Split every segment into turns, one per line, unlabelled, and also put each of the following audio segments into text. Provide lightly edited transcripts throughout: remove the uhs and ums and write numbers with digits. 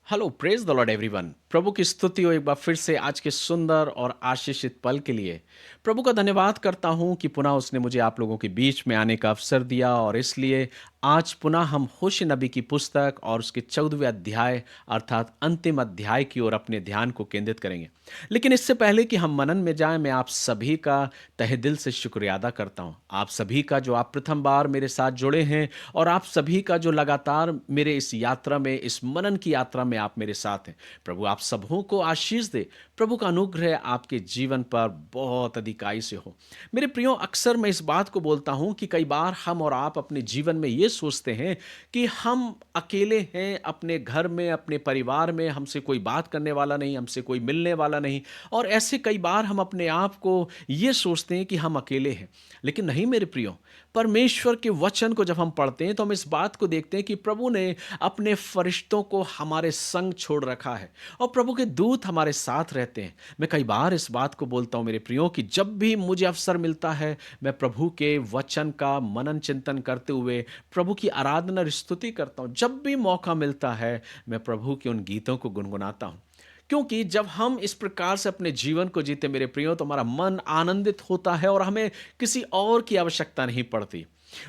Hello praise the lord everyone. प्रभु की स्तुति हो एक बार फिर से आज के सुंदर और आशीषित पल के लिए। प्रभु का धन्यवाद करता हूं कि पुनः उसने मुझे आप लोगों के बीच में आने का अवसर दिया और इसलिए आज पुनः हम होशे नबी की पुस्तक और उसके 14वें अध्याय अर्थात अंतिम अध्याय की ओर अपने ध्यान को केंद्रित करेंगे। लेकिन इससे पहले कि हम मनन में जाएं, मैं आप सभी का तहे दिल से शुक्रिया अदा करता हूं। आप सभी का जो आप प्रथम बार मेरे साथ जुड़े हैं और आप सभी का जो लगातार मेरे इस यात्रा में, इस मनन की यात्रा में आप मेरे साथ हैं। प्रभु आप सबों को आशीष दे। प्रभु का अनुग्रह आपके जीवन पर बहुत अधिकाई से हो। मेरे प्रियो, अक्सर मैं इस बात को बोलता हूं कि कई बार हम और आप अपने जीवन में ये सोचते हैं कि हम अकेले हैं अपने घर में, अपने परिवार में, हमसे कोई बात करने वाला नहीं, हमसे कोई मिलने वाला नहीं। और ऐसे कई बार हम अपने आप को ये सोचते हैं कि हम अकेले हैं। लेकिन नहीं मेरे प्रियो, परमेश्वर के वचन को जब हम पढ़ते हैं तो हम इस बात को देखते हैं कि प्रभु ने अपने फरिश्तों को हमारे संग छोड़ रखा है और प्रभु के दूत हमारे साथ रहते हैं। मैं कई बार इस बात को बोलता हूं मेरे प्रियो कि जब भी मुझे अवसर मिलता है मैं प्रभु के वचन का मनन चिंतन करते हुए प्रभु की आराधना और स्तुति करता हूं। जब भी मौका मिलता है मैं प्रभु के उन गीतों को गुनगुनाता हूं, क्योंकि जब हम इस प्रकार से अपने जीवन को जीते मेरे प्रियो तो हमारा मन आनंदित होता है और हमें किसी और की आवश्यकता नहीं पड़ती।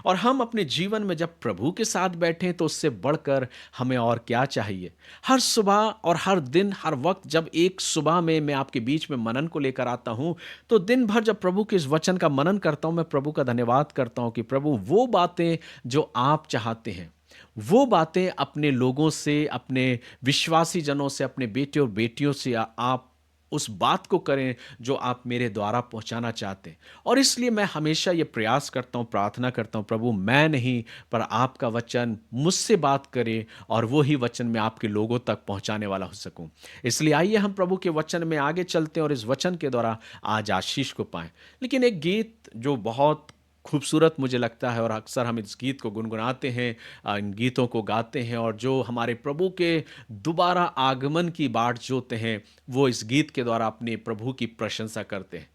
और हम अपने जीवन में जब प्रभु के साथ बैठे तो उससे बढ़कर हमें और क्या चाहिए। हर सुबह और हर दिन हर वक्त जब एक सुबह में मैं आपके बीच में मनन को लेकर आता हूं तो दिन भर जब प्रभु के इस वचन का मनन करता हूं मैं प्रभु का धन्यवाद करता हूं कि प्रभु वो बातें जो आप चाहते हैं, वो बातें अपने लोगों से, अपने विश्वासी जनों से, अपने बेटे और बेटियों से आप उस बात को करें जो आप मेरे द्वारा पहुंचाना चाहते हैं। और इसलिए मैं हमेशा ये प्रयास करता हूं, प्रार्थना करता हूं, प्रभु मैं नहीं पर आपका वचन मुझसे बात करे और वो ही वचन मैं आपके लोगों तक पहुंचाने वाला हो सकूं। इसलिए आइए हम प्रभु के वचन में आगे चलते हैं और इस वचन के द्वारा आज आशीष को पाएं। लेकिन एक गीत जो बहुत खूबसूरत मुझे लगता है और अक्सर हम इस गीत को गुनगुनाते हैं, इन गीतों को गाते हैं और जो हमारे प्रभु के दोबारा आगमन की बाट जोते हैं वो इस गीत के द्वारा अपने प्रभु की प्रशंसा करते हैं।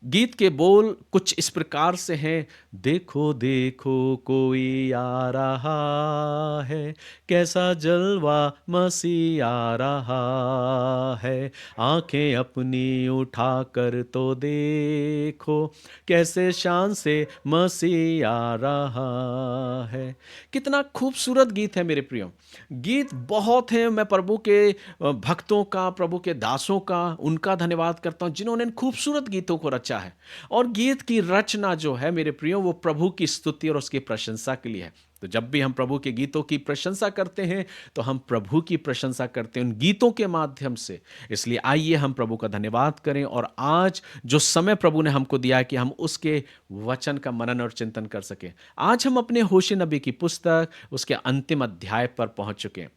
गीत के बोल कुछ इस प्रकार से हैं। देखो देखो कोई आ रहा है, कैसा जलवा मसीह आ रहा है। आंखें अपनी उठा कर तो देखो, कैसे शान से मसीह आ रहा है। कितना खूबसूरत गीत है मेरे प्रियो। गीत बहुत हैं। मैं प्रभु के भक्तों का, प्रभु के दासों का, उनका धन्यवाद करता हूं जिन्होंने इन खूबसूरत गीतों को रचा है। और गीत की रचना जो है मेरे प्रियो वो प्रभु की स्तुति और उसकी प्रशंसा के लिए है। तो जब भी हम प्रभु के गीतों की प्रशंसा करते हैं तो हम प्रभु की प्रशंसा करते हैं उन गीतों के माध्यम से। इसलिए आइए हम प्रभु का धन्यवाद करें और आज जो समय प्रभु ने हमको दिया है कि हम उसके वचन का मनन और चिंतन कर सकें। आज हम अपने होशे नबी की पुस्तक उसके अंतिम अध्याय पर पहुंच चुके हैं।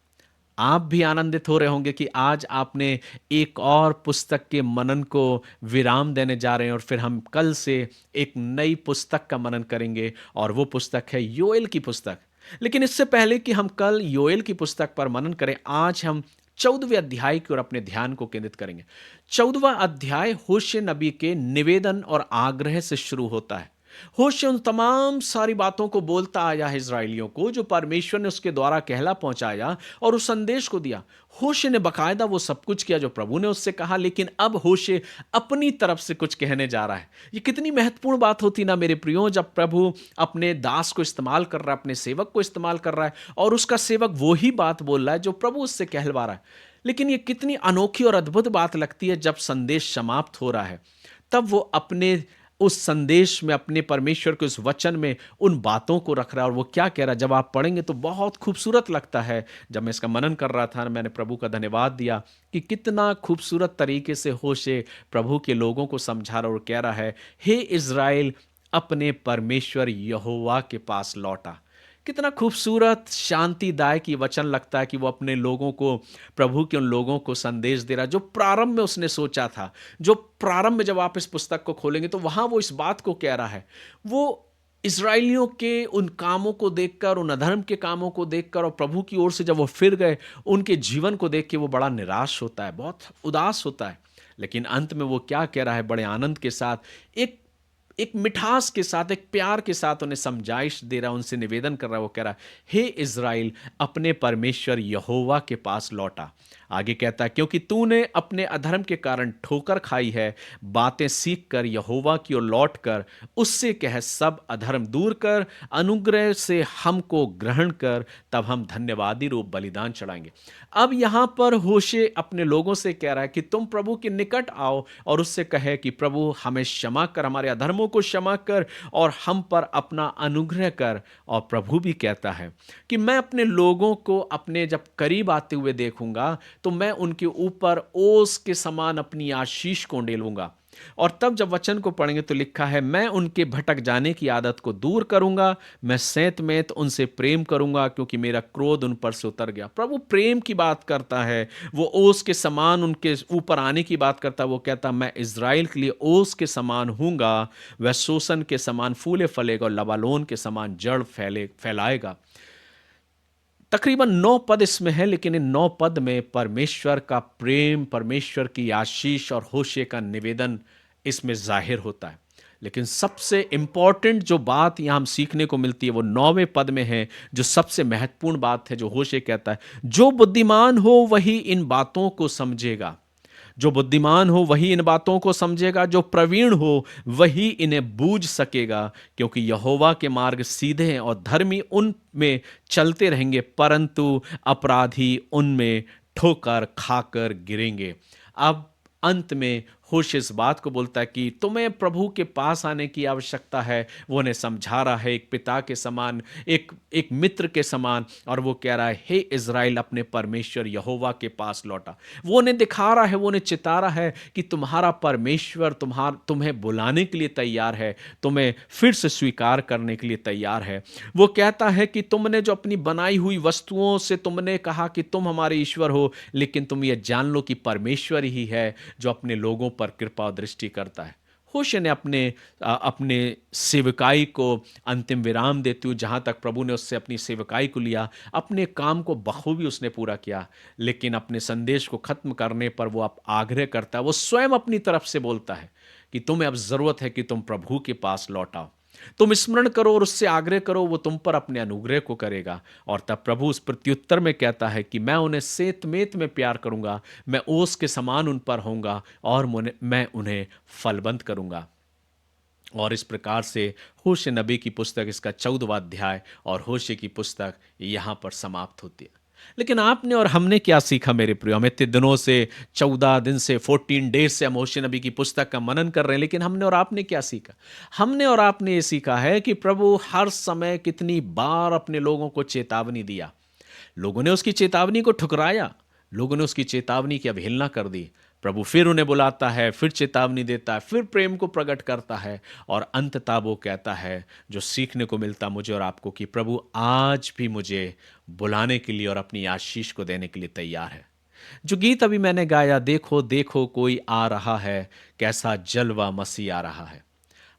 आप भी आनंदित हो रहे होंगे कि आज आपने एक और पुस्तक के मनन को विराम देने जा रहे हैं और फिर हम कल से एक नई पुस्तक का मनन करेंगे और वो पुस्तक है योएल की पुस्तक। लेकिन इससे पहले कि हम कल योएल की पुस्तक पर मनन करें, आज हम 14वें अध्याय की ओर अपने ध्यान को केंद्रित करेंगे। 14वां अध्याय होशे नबी के निवेदन और आग्रह से शुरू होता है। होशे उन तमाम सारी बातों को बोलता आया है इज़राइलियों को जो परमेश्वर ने उसके द्वारा कहला पहुंचाया और उस संदेश को दिया। होशे ने बकायदा वो सब कुछ किया जो प्रभु ने उससे कहा, लेकिन अब होशे अपनी तरफ से कुछ कहने जा रहा है। ये कितनी महत्वपूर्ण बात होती ना मेरे प्रियो, जब प्रभु अपने दास को इस्तेमाल कर रहा है, अपने सेवक को इस्तेमाल कर रहा है और उसका सेवक वो ही बात बोल रहा है जो प्रभु उससे कहलवा रहा है। लेकिन ये कितनी अनोखी और अद्भुत बात लगती है जब संदेश समाप्त हो रहा है तब वो अपने उस संदेश में, अपने परमेश्वर के उस वचन में उन बातों को रख रहा है और वो क्या कह रहा है जब आप पढ़ेंगे तो बहुत खूबसूरत लगता है। जब मैं इसका मनन कर रहा था मैंने प्रभु का धन्यवाद दिया कि कितना खूबसूरत तरीके से होशे प्रभु के लोगों को समझा रहा और कह रहा है, हे इज़राइल अपने परमेश्वर यहोवा के पास लौटा। कितना खूबसूरत शांतिदायक ये वचन लगता है कि वो अपने लोगों को, प्रभु के उन लोगों को संदेश दे रहा है जो प्रारंभ में उसने सोचा था। जो प्रारंभ में जब आप इस पुस्तक को खोलेंगे तो वहां वो इस बात को कह रहा है। वो इज़राइलियों के उन कामों को देखकर, उन अधर्म के कामों को देखकर और प्रभु की ओर से जब वो फिर गए उनके जीवन को देख के वो बड़ा निराश होता है, बहुत उदास होता है। लेकिन अंत में वो क्या कह रहा है बड़े आनंद के साथ, एक एक मिठास के साथ, एक प्यार के साथ उन्हें समझाइश दे रहा है, उनसे निवेदन कर रहा है। वो कह रहा है, हे इज़राइल, अपने परमेश्वर यहोवा के पास लौटा। आगे कहता है, क्योंकि तूने अपने अधर्म के कारण ठोकर खाई है, बातें सीख कर यहोवा की ओर लौट कर उससे कह, सब अधर्म दूर कर, अनुग्रह से हमको ग्रहण कर, तब हम धन्यवादी रूप बलिदान चढ़ाएंगे। अब यहाँ पर होशे अपने लोगों से कह रहा है कि तुम प्रभु के निकट आओ और उससे कहे कि प्रभु हमें क्षमा कर, हमारे अधर्मों को क्षमा कर और हम पर अपना अनुग्रह कर। और प्रभु भी कहता है कि मैं अपने लोगों को अपने जब करीब आते हुए देखूंगा तो मैं उनके ऊपर ओस के समान अपनी आशीष को उंडेलूंगा। और तब जब वचन को पढ़ेंगे तो लिखा है, मैं उनके भटक जाने की आदत को दूर करूंगा, मैं सैत में उनसे प्रेम करूंगा क्योंकि मेरा क्रोध उन पर से उतर गया। प्रभु प्रेम की बात करता है, वो ओस के समान उनके ऊपर आने की बात करता है। वो कहता, मैं इज़राइल के लिए ओस के समान हूंगा, वह शोषण के समान फूले फलेगा और लबालोन के समान जड़ फैलाएगा। तकरीबन 9 पद इसमें है, लेकिन इन 9 पद में परमेश्वर का प्रेम, परमेश्वर की आशीष और होशे का निवेदन इसमें जाहिर होता है। लेकिन सबसे इंपॉर्टेंट जो बात यहाँ हम सीखने को मिलती है वो 9वें पद में है, जो सबसे महत्वपूर्ण बात है, जो होशे कहता है, जो बुद्धिमान हो वही इन बातों को समझेगा। जो बुद्धिमान हो वही इन बातों को समझेगा, जो प्रवीण हो वही इन्हें बूझ सकेगा, क्योंकि यहोवा के मार्ग सीधे हैं और धर्मी उनमें चलते रहेंगे, परंतु अपराधी उनमें ठोकर खाकर गिरेंगे। अब अंत में होश इस बात को बोलता है कि तुम्हें प्रभु के पास आने की आवश्यकता है। वो उन्हें समझा रहा है एक पिता के समान, एक मित्र के समान, और वो कह रहा है, हे इज़राइल, अपने परमेश्वर यहोवा के पास लौटा। वो उन्हें दिखा रहा है, वो उन्हें चिता रहा है कि तुम्हारा परमेश्वर तुम्हें बुलाने के लिए तैयार है, तुम्हें फिर से स्वीकार करने के लिए तैयार है। वो कहता है कि तुमने जो अपनी बनाई हुई वस्तुओं से तुमने कहा कि तुम हमारे ईश्वर हो, लेकिन तुम ये जान लो कि परमेश्वर ही है जो अपने लोगों पर कृपा और दृष्टि करता है। होशे ने अपने सेवकाई को अंतिम विराम देते हुए, जहाँ तक प्रभु ने उससे अपनी सेवकाई को लिया, अपने काम को बखूबी उसने पूरा किया, लेकिन अपने संदेश को खत्म करने पर वो अब आग्रह करता है। वो स्वयं अपनी तरफ से बोलता है कि तुम्हें अब जरूरत है कि तुम प्रभु के पास लौटाओ, तुम स्मरण करो और उससे आग्रह करो, वो तुम पर अपने अनुग्रह को करेगा। और तब प्रभु उस प्रत्युत्तर में कहता है कि मैं उन्हें सेतमेत में प्यार करूंगा, मैं ओस के समान उन पर होऊंगा और मैं उन्हें फलबंद करूंगा। और इस प्रकार से होशे नबी की पुस्तक, इसका 14वां अध्याय और होशे की पुस्तक यहाँ पर समाप्त होती है। लेकिन आपने और हमने क्या सीखा मेरे प्रियो? हम इतने दिनों से, 14 दिन से, 14 डेज से हम होशे नबी की पुस्तक का मनन कर रहे हैं, लेकिन हमने और आपने क्या सीखा? हमने और आपने ये सीखा है कि प्रभु हर समय कितनी बार अपने लोगों को चेतावनी दिया, लोगों ने उसकी चेतावनी को ठुकराया, लोगों ने उसकी चेतावनी की अवहेलना कर दी। प्रभु फिर उन्हें बुलाता है, फिर चेतावनी देता है, फिर प्रेम को प्रकट करता है, और अंततः वो कहता है, जो सीखने को मिलता मुझे और आपको, कि प्रभु आज भी मुझे बुलाने के लिए और अपनी आशीष को देने के लिए तैयार है। जो गीत अभी मैंने गाया, देखो देखो कोई आ रहा है, कैसा जलवा मसीह आ रहा है,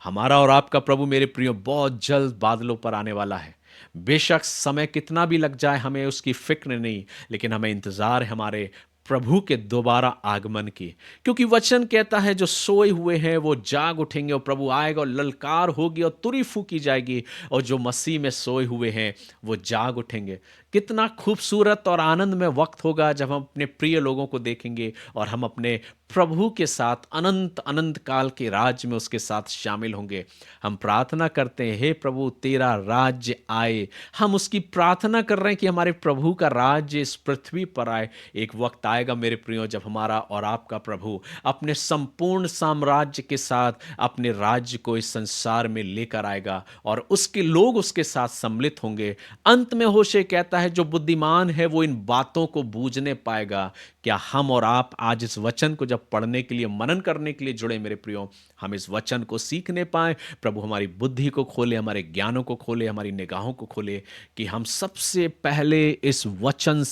हमारा और आपका प्रभु मेरे प्रियो बहुत जल्द बादलों पर आने वाला है। बेशक समय कितना भी लग जाए, हमें उसकी फिक्र नहीं, लेकिन हमें इंतजार है हमारे प्रभु के दोबारा आगमन की, क्योंकि वचन कहता है, जो सोए हुए हैं वो जाग उठेंगे, और प्रभु आएगा और ललकार होगी और तुरी फूकी जाएगी, और जो मसीह में सोए हुए हैं वो जाग उठेंगे। कितना खूबसूरत और आनंदमय वक्त होगा जब हम अपने प्रिय लोगों को देखेंगे और हम अपने प्रभु के साथ अनंत अनंत काल के राज्य में उसके साथ शामिल होंगे। हम प्रार्थना करते हैं, हे प्रभु तेरा राज्य आए। हम उसकी प्रार्थना कर रहे हैं कि हमारे प्रभु का राज्य इस पृथ्वी पर आए। एक वक्त आएगा मेरे प्रियो, जब हमारा और आपका प्रभु अपने संपूर्ण साम्राज्य के साथ अपने राज्य को इस संसार में लेकर आएगा और उसके लोग उसके साथ सम्मिलित होंगे। अंत में होशे कहता है, जो बुद्धिमान है वो इन बातों को बूझने पाएगा। क्या हम और आप आज इस वचन को जब पढ़ने के लिए, मनन करने के लिए जुड़े मेरे प्रियो, हम इस वचन को सीखने पाए? प्रभु हमारी बुद्धि को खोले, हमारे ज्ञानों को खोले, हमारी निगाहों को खोले, कि हम सबसे पहले इस वचन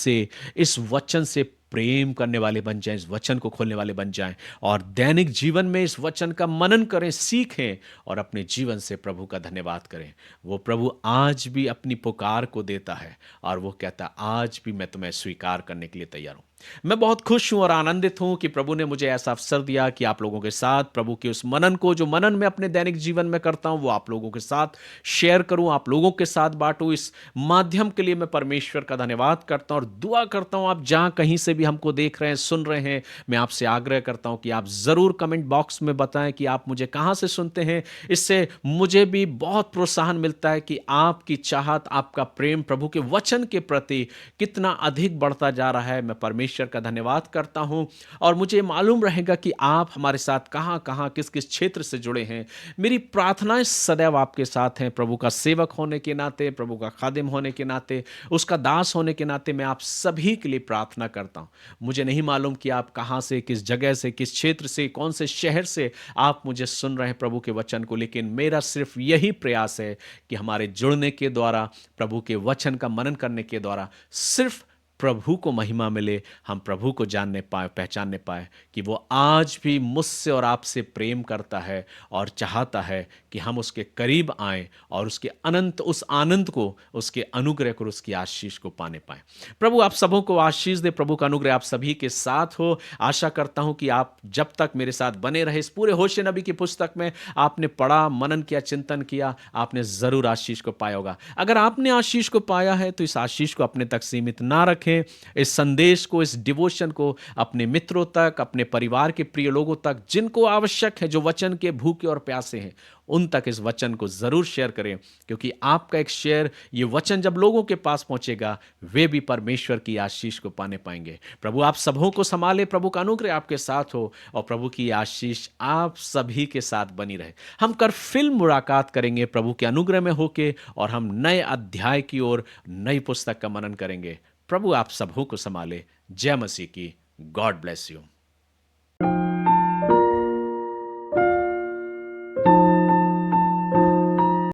से प्रेम करने वाले बन जाएं, इस वचन को खोलने वाले बन जाएं, और दैनिक जीवन में इस वचन का मनन करें, सीखें, और अपने जीवन से प्रभु का धन्यवाद करें। वो प्रभु आज भी अपनी पुकार को देता है और वो कहता है, आज भी मैं तुम्हें स्वीकार करने के लिए तैयार हूं। मैं बहुत खुश हूँ और आनंदित हूँ कि प्रभु ने मुझे ऐसा अवसर दिया कि आप लोगों के साथ प्रभु के उस मनन को, जो मनन मैं अपने दैनिक जीवन में करता हूँ, वो आप लोगों के साथ शेयर करूँ, आप लोगों के साथ बांटूँ। इस माध्यम के लिए मैं परमेश्वर का धन्यवाद करता हूँ और दुआ करता हूँ, आप जहाँ कहीं से भी हमको देख रहे हैं, सुन रहे हैं, मैं आपसे आग्रह करता हूँ कि आप ज़रूर कमेंट बॉक्स में बताएं कि आप मुझे कहाँ से सुनते हैं। इससे मुझे भी बहुत प्रोत्साहन मिलता है कि आपकी चाहत, आपका प्रेम प्रभु के वचन के प्रति कितना अधिक बढ़ता जा रहा है। मैं परमेश्वर का धन्यवाद करता हूं और मुझे मालूम रहेगा कि आप हमारे साथ कहां कहां, किस किस क्षेत्र से जुड़े हैं। मेरी प्रार्थनाएं सदैव आपके साथ हैं। प्रभु का सेवक होने के नाते, प्रभु का खादिम होने के नाते, उसका दास होने के नाते मैं आप सभी के लिए प्रार्थना करता हूं। मुझे नहीं मालूम कि आप कहां से, किस जगह से, किस क्षेत्र से, कौन से शहर से आप मुझे सुन रहे हैं प्रभु के वचन को, लेकिन मेरा सिर्फ यही प्रयास है कि हमारे जुड़ने के द्वारा, प्रभु के वचन का मनन करने के द्वारा सिर्फ प्रभु को महिमा मिले, हम प्रभु को जानने पाए, पहचानने पाए कि वो आज भी मुझसे और आपसे प्रेम करता है और चाहता है कि हम उसके करीब आएं और उसके अनंत उस आनंद को, उसके अनुग्रह को, उसकी आशीष को पाने पाए। प्रभु आप सबों को आशीष दे, प्रभु का अनुग्रह आप सभी के साथ हो। आशा करता हूं कि आप जब तक मेरे साथ बने रहे, इस पूरे होशे नबी की पुस्तक में आपने पढ़ा, मनन किया, चिंतन किया, आपने जरूर आशीष को पाया होगा। अगर आपने आशीष को पाया है तो इस आशीष को अपने तक सीमित ना रखें। इस संदेश को, इस डिवोशन को अपने मित्रों तक, अपने परिवार के प्रिय लोगों तक, जिनको आवश्यक है, जो वचन के भूखे और प्यासे हैं, उन तक इस वचन को जरूर शेयर करें, क्योंकि आपका एक शेयर, ये वचन जब लोगों के पास पहुंचेगा, वे भी परमेश्वर की आशीष को पाने पाएंगे। प्रभु आप सबों को संभाले, प्रभु का अनुग्रह आपके साथ हो और प्रभु की आशीष आप सभी के साथ बनी रहे। हम कर फिर मुलाकात करेंगे प्रभु के अनुग्रह में होके, और हम नए अध्याय की ओर, नई पुस्तक का मनन करेंगे। प्रभु आप सबों को संभाले। जय मसीह की। God bless you.